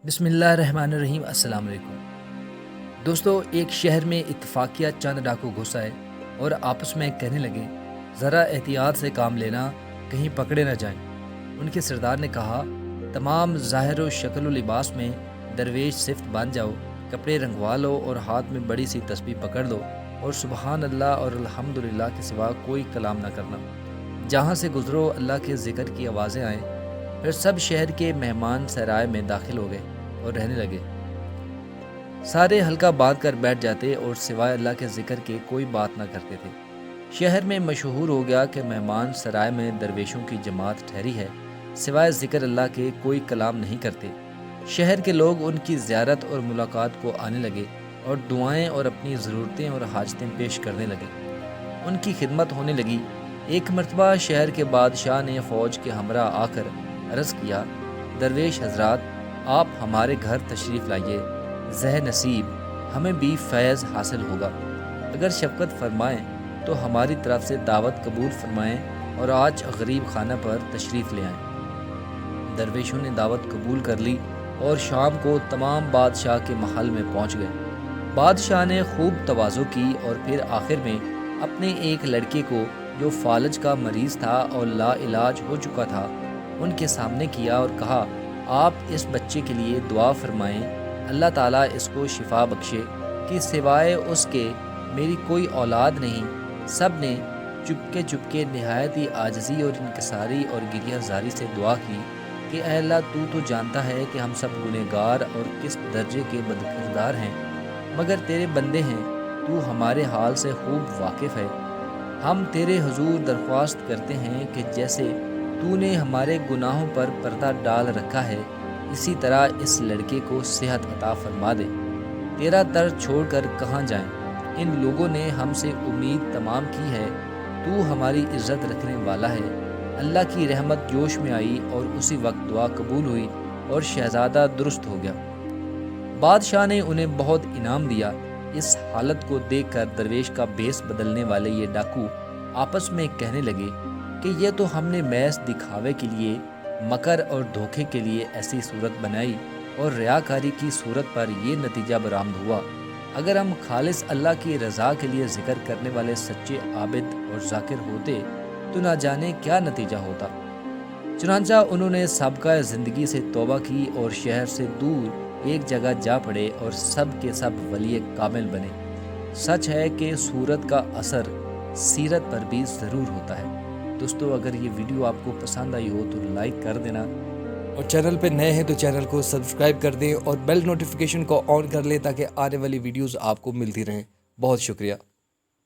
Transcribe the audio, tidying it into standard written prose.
بسم اللہ الرحمن الرحیم۔ السلام علیکم دوستو، ایک شہر میں اتفاقیہ چند ڈاکو گھس آئے اور آپس میں کہنے لگے ذرا احتیاط سے کام لینا، کہیں پکڑے نہ جائیں۔ ان کے سردار نے کہا تمام ظاہر و شکل و لباس میں درویش صفت بن جاؤ، کپڑے رنگوا لو اور ہاتھ میں بڑی سی تسبیح پکڑ لو اور سبحان اللہ اور الحمدللہ کے سوا کوئی کلام نہ کرنا۔ جہاں سے گزرو اللہ کے ذکر کی آوازیں آئیں۔ پھر سب شہر کے مہمان سرائے میں داخل ہو گئے اور رہنے لگے۔ سارے حلقہ باندھ کر بیٹھ جاتے اور سوائے اللہ کے ذکر کے کوئی بات نہ کرتے تھے۔ شہر میں مشہور ہو گیا کہ مہمان سرائے میں درویشوں کی جماعت ٹھہری ہے، سوائے ذکر اللہ کے کوئی کلام نہیں کرتے۔ شہر کے لوگ ان کی زیارت اور ملاقات کو آنے لگے اور دعائیں اور اپنی ضرورتیں اور حاجتیں پیش کرنے لگے۔ ان کی خدمت ہونے لگی۔ ایک مرتبہ شہر کے بادشاہ نے فوج کے ہمراہ آ کر عرض کیا، درویش حضرات، آپ ہمارے گھر تشریف لائیے، زہ نصیب ہمیں بھی فیض حاصل ہوگا۔ اگر شفقت فرمائیں تو ہماری طرف سے دعوت قبول فرمائیں اور آج غریب خانہ پر تشریف لے آئیں۔ درویشوں نے دعوت قبول کر لی اور شام کو تمام بادشاہ کے محل میں پہنچ گئے۔ بادشاہ نے خوب تواضع کی اور پھر آخر میں اپنے ایک لڑکے کو جو فالج کا مریض تھا اور لا علاج ہو چکا تھا ان کے سامنے کیا اور کہا، آپ اس بچے کے لیے دعا فرمائیں، اللہ تعالیٰ اس کو شفا بخشے کہ سوائے اس کے میری کوئی اولاد نہیں۔ سب نے چپکے نہایت ہی عاجزی اور انکساری اور گریہ زاری سے دعا کی کہ اے اللہ، تو جانتا ہے کہ ہم سب گنہگار اور کس درجے کے بدکردار ہیں، مگر تیرے بندے ہیں، تو ہمارے حال سے خوب واقف ہے۔ ہم تیرے حضور درخواست کرتے ہیں کہ جیسے تو نے ہمارے گناہوں پر پردہ ڈال رکھا ہے، اسی طرح اس لڑکے کو صحت عطا فرما دے۔ تیرا در چھوڑ کر کہاں جائیں؟ ان لوگوں نے ہم سے امید تمام کی ہے، تو ہماری عزت رکھنے والا ہے۔ اللہ کی رحمت جوش میں آئی اور اسی وقت دعا قبول ہوئی اور شہزادہ درست ہو گیا۔ بادشاہ نے انہیں بہت انعام دیا۔ اس حالت کو دیکھ کر درویش کا بھیس بدلنے والے یہ ڈاکو آپس میں کہنے لگے کہ یہ تو ہم نے محض دکھاوے کے لیے، مکر اور دھوکے کے لیے ایسی صورت بنائی اور ریاکاری کی صورت پر یہ نتیجہ برآمد ہوا۔ اگر ہم خالص اللہ کی رضا کے لیے ذکر کرنے والے سچے عابد اور ذاکر ہوتے تو نہ جانے کیا نتیجہ ہوتا۔ چنانچہ انہوں نے سابقہ زندگی سے توبہ کی اور شہر سے دور ایک جگہ جا پڑے اور سب کے سب ولی کامل بنے۔ سچ ہے کہ صورت کا اثر سیرت پر بھی ضرور ہوتا ہے۔ دوستو، اگر یہ ویڈیو آپ کو پسند آئی ہو تو لائک کر دینا، اور چینل پہ نئے ہیں تو چینل کو سبسکرائب کر دیں اور بیل نوٹیفیکیشن کو آن کر لیں تاکہ آنے والی ویڈیوز آپ کو ملتی رہیں۔ بہت شکریہ۔